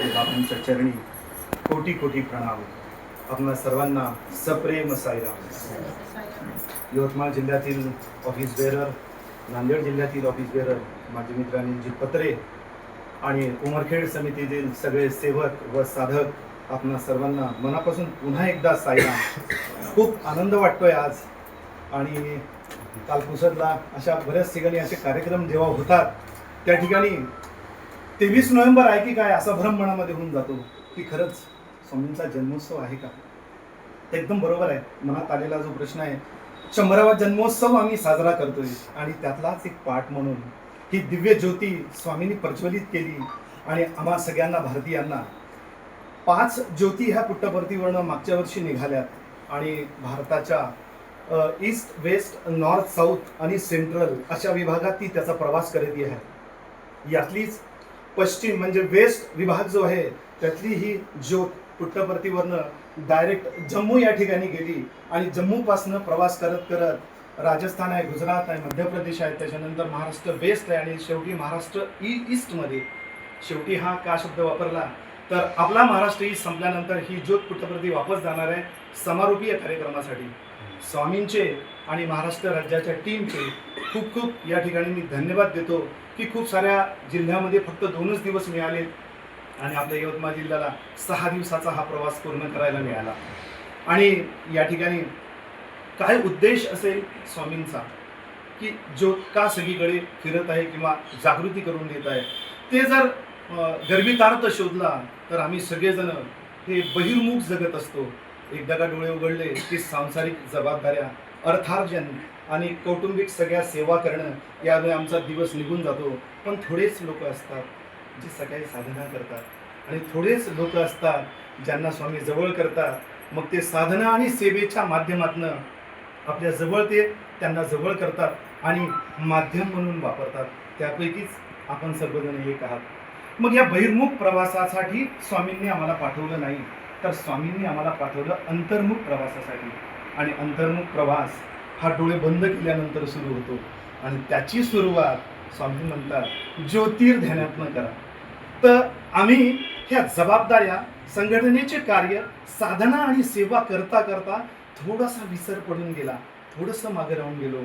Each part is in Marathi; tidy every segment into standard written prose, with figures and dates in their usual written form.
बाबांच्या चरणी कोटी कोटी प्रणाम. आपणा सर्वांना सप्रेम साईराम. यवतमाळ जिल्ह्यातील ऑफिस बेअरर, नांदेड जिल्ह्यातील ऑफिस बेअरर, माझे मित्र अनिलजी पत्रे आणि उमरखेड समितीतील सगळे सेवक व साधक, आपणा सर्वांना मनापासून पुन्हा एकदा साईराम. खूप आनंद वाटतोय आज. आणि काल पुसदला अशा बऱ्याच ठिकाणी असे कार्यक्रम जेव्हा होतात त्या ठिकाणी 23 नोव्हेंबर आहे की काय असा भ्रम मनामध्ये होऊन जातो की खरंच स्वामींचा जन्मोत्सव आहे का. ते एकदम बरोबर आहे. मनात आलेला जो प्रश्न आहे, 100वा जन्मोत्सव आम्ही साजरा करतोय आणि त्यातलाच एक पाठ म्हणून ही दिव्य ज्योती स्वामींनी प्रज्वलित केली आणि आम्हा सगळ्यांना भारतीयांना 5 ज्योती ह्या पुट्टपर्तीवरनं मागच्या वर्षी निघाल्यात आणि भारताच्या ईस्ट, वेस्ट, नॉर्थ, साऊथ आणि सेंट्रल अशा विभागात ती त्याचा प्रवास करत आहे. यातलीच पश्चिम म्हणजे वेस्ट विभाग जो आहे त्यातली ही ज्योत पुट्टपर्तीवरनं डायरेक्ट जम्मू या ठिकाणी गेली आणि जम्मूपासनं प्रवास करत करत राजस्थान आहे, गुजरात आहे, मध्य प्रदेश आहे, त्याच्यानंतर महाराष्ट्र वेस्ट आहे आणि शेवटी महाराष्ट्र ईस्टमध्ये. शेवटी हा का शब्द वापरला तर आपला महाराष्ट्र ईस्ट संपल्यानंतर ही ज्योत पुट्टपर्ती वापस जाणार आहे समारोपीय कार्यक्रमासाठी. स्वामींचे आणि महाराष्ट्र राज्याच्या टीमचे खूप खूप या ठिकाणी मी धन्यवाद देतो की खूप साऱ्या जिल्ह्यामध्ये फक्त 2च दिवस मिळाले आणि आपल्या यवतमाळ जिल्ह्याला 6 दिवसाचा हा प्रवास पूर्ण करायला मिळाला. आणि या ठिकाणी काय उद्देश असेल स्वामींचा की जो का सगळीकडे फिरत आहे किंवा जागृती करून देत आहे, ते जर गर्भितार्थ शोधला तर आम्ही सगळेजण हे बहिर्मुख जगत असतो. एकदा का डोळे उघडले की सांसारिक जबाबदाऱ्या, अर्थार्जन आणि कौटुंबिक सगळ्या सेवा करणं यामुळे आमचा दिवस निघून जातो. पण थोडेच लोक असतात जे सगळे साधना करतात आणि थोडेच लोक असतात ज्यांना स्वामी जवळ करतात. मग ते साधना आणि सेवेच्या माध्यमातून आपल्या जवळ ते त्यांना जवळ करतात आणि माध्यम म्हणून वापरतात. त्यापैकीच आपण सर्वजण एक आहात. मग या बहिर्मुख प्रवासासाठी स्वामींनी आम्हाला पाठवलं नाही तर स्वामींनी आम्हाला पाठवलं अंतर्मुख प्रवासासाठी. आणि अंतर्मुख प्रवास हा डोळे बंद केल्यानंतर सुरू होतो आणि त्याची सुरुवात स्वामी म्हणतात ज्योतिर्ध्यानातनं करा. तर आम्ही ह्या जबाबदाऱ्या, संघटनेचे कार्य, साधना आणि सेवा करता करता थोडासा विसर पडून गेला, थोडंसं मागे राहून गेलो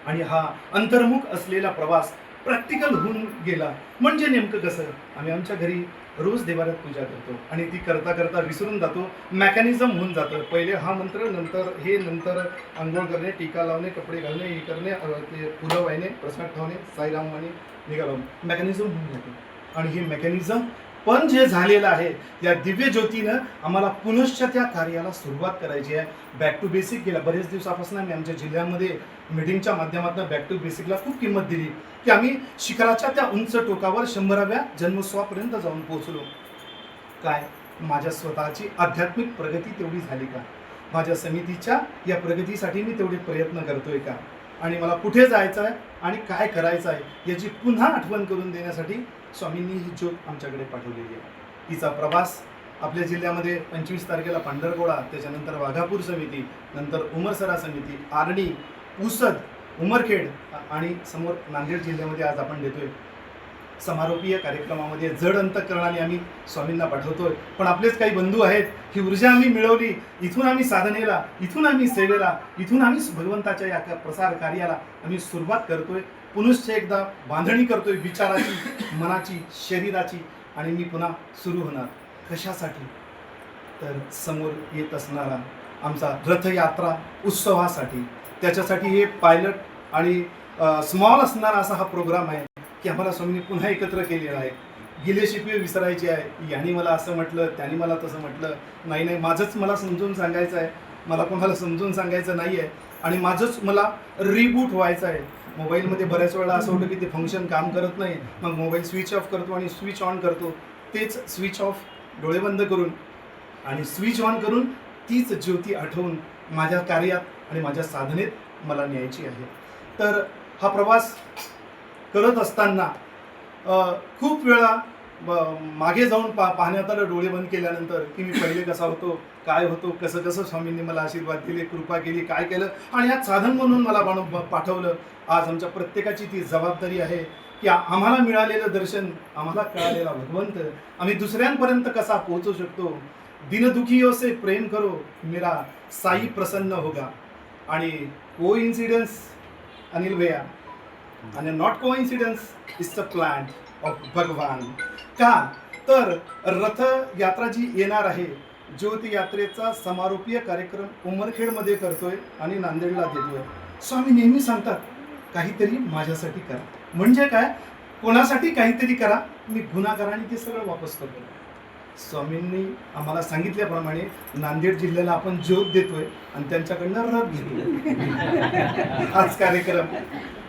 आणि हा अंतर्मुख असलेला प्रवास प्रॅक्टिकल होऊन गेला. म्हणजे नेमकं कसं, आम्ही आमच्या घरी रोज देवाऱ्यात पूजा करतो आणि ती करता करता विसरून जातो, मेकॅनिझम होऊन जातं. पहिले हा मंत्र, नंतर हे, नंतर आंघोळ करणे, टीका लावणे, कपडे घालणे, हे करणे, ते फुलं वाहिणे, प्रसाद ठेवणे, साईराम म्हणे, निघालो, मेकॅनिझम होऊन जातो. आणि हे मेकॅनिझम पण जे झालेलं आहे या दिव्य ज्योतीनं आम्हाला पुनश्च त्या कार्याला सुरुवात करायची आहे. बॅक टू बेसिक गेला बरेच दिवसापासून आम्ही आमच्या जिल्ह्यामध्ये मीटिंगच्या माध्यमातून बॅक टू बेसिकला खूप किंमत दिली की आम्ही शिखराच्या त्या उंच टोकावर 100व्या जन्मोत्सवापर्यंत जाऊन पोहोचलो. काय माझ्या स्वतःची आध्यात्मिक प्रगती तेवढी झाली का? माझ्या समितीच्या या प्रगतीसाठी मी तेवढे प्रयत्न करतोय का? आणि मला कुठे जायचं आहे आणि काय करायचं आहे याची पुन्हा आठवण करून देण्यासाठी स्वामींनी ही ज्योत आमच्याकडे पाठवलेली आहे. हिचा प्रवास आपल्या जिल्ह्यामध्ये 25 तारखेला पांढरकोडा, त्याच्यानंतर वाघापूर समिती, नंतर उमरसरा समिती, आर्णी, पुसद, उमरखेड आणि समोर नांदेड जिल्ह्यामध्ये आज आपण देतोय. समारोपीय कार्यक्रमामध्ये जड अंतःकरणाने आम्ही स्वामींना पाठवतोय. पण आपलेच काही बंधू आहेत, ही ऊर्जा आम्ही मिळवली, इथून आम्ही साधनेला, इथून आम्ही सेवेला, इथून आम्ही भगवंताच्या या प्रसार कार्याला आम्ही सुरुवात करतोय. पुनश्च एकदा बांधणी करतोय विचाराची, मनाची, शरीराची आणि मी पुन्हा सुरू होणार. कशासाठी तर समोर येत असणारा आमचा रथयात्रा उत्सवासाठी. त्याच्यासाठी हे पायलट आणि स्मॉल असणारा असा हा प्रोग्राम आहे की आम्हाला स्वामींनी पुन्हा एकत्र केलेला आहे. गिले शिकवे विसरायची आहे. यांनी मला असं म्हटलं, त्यांनी मला तसं म्हटलं, नाही माझंच मला समजून सांगायचं आहे, मला कोणाला समजून सांगायचं नाही आहे आणि माझंच मला रिबूट व्हायचं आहे. मोबाईलमध्ये बऱ्याच वेळा असं होतं की ते फंक्शन काम करत नाही, मग मोबाईल स्विच ऑफ करतो आणि स्विच ऑन करतो. तेच स्विच ऑफ डोळे बंद करून आणि स्विच ऑन करून तीच ज्योती आठवून माझ्या कार्यात आणि माझ्या साधनेत मला न्यायची आहे. तर हा प्रवास करत असताना खूप वेळा मागे जाऊन पाहण्यात आलं डोळे बंद केल्यानंतर की मी पहिले कसा होतो, काय होतो, कसं कसं स्वामींनी मला आशीर्वाद दिले, कृपा केली, काय केलं आणि यात साधन म्हणून मला पाठवलं. आज आमच्या प्रत्येकाची ती जबाबदारी आहे की आम्हाला मिळालेलं दर्शन, आम्हाला कळालेला भगवंत आम्ही दुसऱ्यांपर्यंत कसा पोहोचू शकतो. दिनदुखियों से प्रेम करो, मेरा साई प्रसन्न होगा. आणि कोइन्सिडन्स अनिल भैया, आणि not coincidence is the plan of भगवान. का तर रथ यात्रा जी येणार आहे, ज्योती यात्रेचा समारोपीय कार्यक्रम उमरखेडमध्ये करतोय आणि नांदेडला देतोय. स्वामी नेहमी सांगतात काहीतरी माझ्यासाठी करा. म्हणजे काय, कोणासाठी काहीतरी करा, मी गुन्हागारांनी ते सगळं वापस करतो. स्वामींनी आम्हाला सांगितल्याप्रमाणे नांदेड जिल्ह्याला आपण ज्योत देतोय आणि त्यांच्याकडनं रथ घेतोय. हाच कार्यक्रम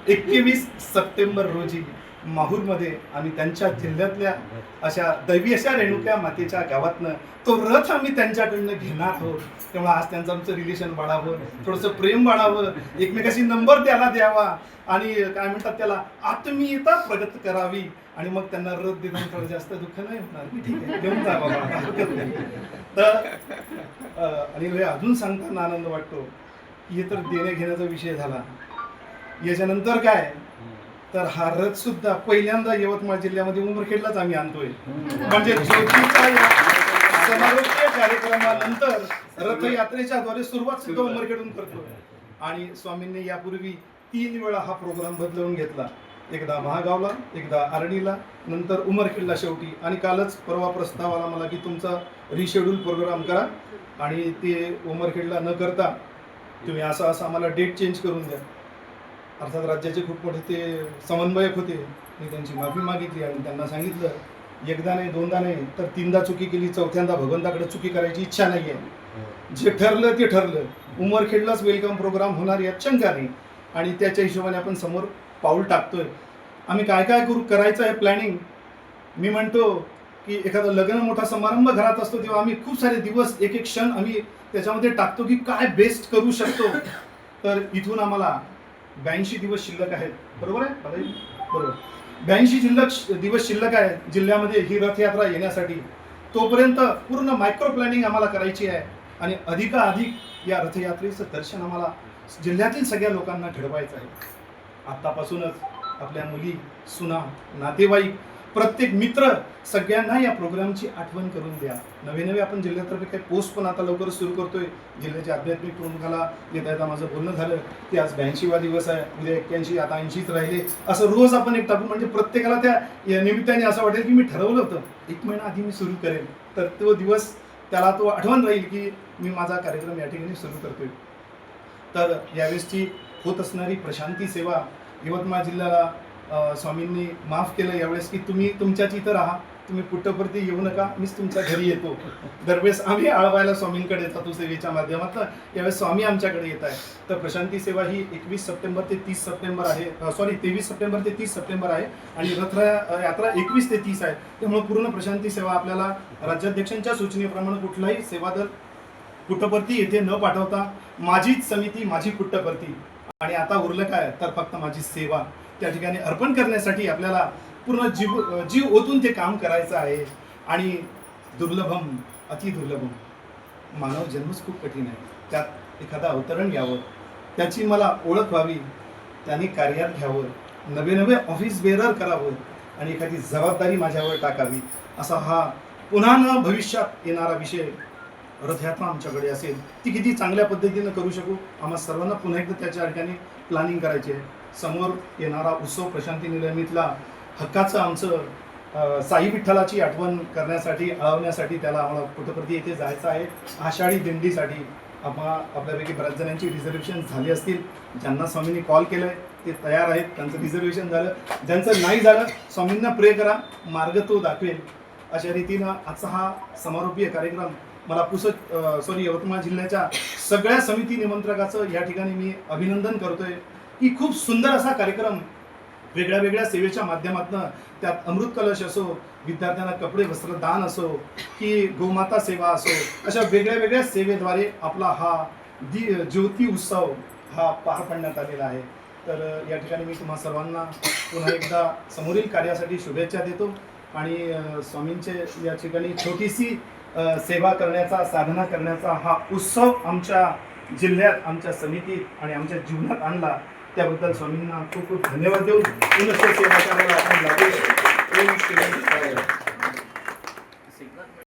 21 सप्टेंबर रोजी माहूरमध्ये आम्ही त्यांच्या जिल्ह्यातल्या अशा दैवी अशा रेणुका मातेच्या गावातनं तो रथ आम्ही त्यांच्याकडनं घेणार आहोत. तेव्हा आज त्यांचं आमचं रिलेशन वाढावं, थोडंसं प्रेम वाढावं, एकमेकाशी नंबर त्याला द्यावा आणि काय म्हणतात त्याला आत्मीयता प्रगत करावी. आणि मग त्यांना रथ देताना थोडं जास्त दुःख नाही होणार की ठीक आहे घेऊन जा बाबा, हरकत नाही. तर आणि अजून सांगताना आनंद वाटतो की हे तर देण्या घेण्याचा विषय झाला. याच्यानंतर काय, तर हा रथ सुद्धा पहिल्यांदा यवतमाळ जिल्ह्यामध्ये उमरखेडलाच आम्ही आणतोय. म्हणजे ज्योतीच्या समारोपीय कार्यक्रमानंतर रथयात्रेच्या द्वारे सुरुवात सुद्धा उमरखेडून करतोय. आणि स्वामींनी यापूर्वी 3 वेळा हा प्रोग्राम बदलवून घेतला. एकदा महागावला, एकदा आर्णीला, नंतर उमरखेडला शेवटी. आणि कालच परवा प्रस्ताव आला मला की तुमचा रिशेड्यूल प्रोग्राम करा आणि ते उमरखेडला न करता तुम्ही असं असं आम्हाला डेट चेंज करून द्या. अर्थात राज्याचे खूप मोठे ते समन्वयक होते. मी त्यांची माफी मागितली आणि त्यांना सांगितलं एकदा नाही, दोनदा नाही, तर 3दा चुकी केली, चौथ्यांदा भगवंताकडे चुकी करायची इच्छा नाही आहे. जे ठरलं ते ठरलं. उमरखेडलाच वेलकम प्रोग्राम होणार यात शंका नाही. आणि त्याच्या हिशोबाने आपण समोर पाऊल टाकतोय. आम्ही काय काय करायचं आहे प्लॅनिंग. मी म्हणतो की एखादा लग्न मोठा समारंभ घरात असतो तेव्हा आम्ही खूप सारे दिवस, एक एक क्षण आम्ही त्याच्यामध्ये टाकतो की काय बेस्ट करू शकतो. तर इथून आम्हाला 82 दिवस शिल्लक आहेत. बरोबर आहे, बरोबर 82 दिवस शिल्लक आहे जिल्ह्यामध्ये ही रथयात्रा येण्यासाठी. तोपर्यंत पूर्ण मायक्रो प्लॅनिंग आम्हाला करायची आहे आणि अधिकाधिक या रथयात्रेचं दर्शन आम्हाला जिल्ह्यातील सगळ्या लोकांना घडवायचं आहे. आतापासूनच आपल्या मुली, सुना, नातेवाईक, प्रत्येक मित्र सगळ्यांना या प्रोग्रामची आठवण करून द्या. नवे आपण जिल्ह्यातर्फे काही पोस्ट पण आता लवकरच सुरू करतोय. जिल्ह्याच्या आध्यात्मिक प्रमुखाला येता येता माझं बोलणं झालं की आज 82वा दिवस आहे, उद्या 81, आता 80च राहिले, असं रोज आपण एक टाकून म्हणजे प्रत्येकाला त्या निमित्ताने असं वाटेल की मी ठरवलं होतं 1 महिना आधी मी सुरू करेन. तर तो दिवस त्याला तो आठवण राहील की मी माझा कार्यक्रम या ठिकाणी सुरू करतोय. तर यावेळेसची होत असणारी प्रशांती सेवा यवतमाळ जिल्ह्याला स्वामींनी माफ केलं यावेळेस की तुम्ही तुमच्याच इथं राहा, तुम्ही पुट्टपर्ती येऊ नका, मीच तुमच्या घरी येतो. दरवेळेस आम्ही आळवायला स्वामींकडे जातो सेवेच्या माध्यमातून, यावेळेस स्वामी आमच्याकडे येत आहे. तर प्रशांती सेवा ही 21 सप्टेंबर ते 30 सप्टेंबर आहे, 23 सप्टेंबर ते 30 सप्टेंबर आहे आणि रथ यात्रा 21 ते 30 आहे. त्यामुळे पूर्ण प्रशांती सेवा आपल्याला राज्याध्यक्षांच्या सूचनेप्रमाणे कुठलाही सेवादल पुट्टपर्ती येथे न पाठवता माझीच समिती, माझी पुट्टपर्ती आणि आता उरलं काय तर फक्त माझी सेवा त्या ठिकाणी अर्पण करण्यासाठी आपल्याला पूर्ण जीव ओतून ते काम करायचं आहे. आणि दुर्लभम, अतिदुर्लभम, मानव जन्मच खूप कठीण आहे. त्यात एखादा अवतरण घ्यावं, त्याची मला ओळख व्हावी, त्यांनी कार्यात घ्यावं, नवे ऑफिस बेरर करावं आणि एखादी जबाबदारी माझ्यावर टाकावी, असा हा पुन्हा न भविष्यात येणारा विषय रथयात्रा आमच्याकडे असेल. ती किती चांगल्या पद्धतीनं करू शकू, आम्हा सर्वांना पुन्हा एकदा त्याच्या ठिकाणी प्लॅनिंग करायची आहे. समोर येणारा उत्सव प्रशांती निलयनीतला हक्काचं आमचं साई विठ्ठलाची आठवण करण्यासाठी, अळवण्यासाठी त्याला आम्हाला पुट्टपर्ती येथे जायचं आहे. आषाढी दिंडीसाठी आपल्यापैकी बऱ्याच जणांची रिझर्वेशन झाली असतील. ज्यांना स्वामींनी कॉल केलं आहे ते तयार आहेत, त्यांचं रिझर्वेशन झालं. ज्यांचं नाही झालं स्वामींना प्रे करा, मार्ग तो दाखवेल. अशा रीतीनं आजचा हा समारोपीय कार्यक्रम मला यवतमाळ जिल्ह्याच्या सगळ्या समिती निमंत्रकाचं या ठिकाणी मी अभिनंदन करतोय की खूप सुंदर असा कार्यक्रम वेगळ्या वेगळ्या सेवेच्या माध्यमातून, त्यात अमृत कलश असो, विद्यार्थ्यांना कपडे वस्त्रदान असो की गोमाता सेवा असो, अशा वेगळ्या वेगळ्या सेवेद्वारे आपला हा ज्योती उत्सव हा पार पाडण्यात आलेला आहे. तर या ठिकाणी मी तुम्हा सर्वांना पुन्हा एकदा समोरील कार्यासाठी शुभेच्छा देतो आणि स्वामींचे या ठिकाणी छोटीशी सेवा करण्याचा, साधना करण्याचा हा उत्सव आमच्या जिल्ह्यात, आमच्या समितीत आणि आमच्या जीवनात आणला, त्याबद्दल स्वामींना खूप खूप धन्यवाद देऊन पुनश्च सेवा करायला आपण लागू.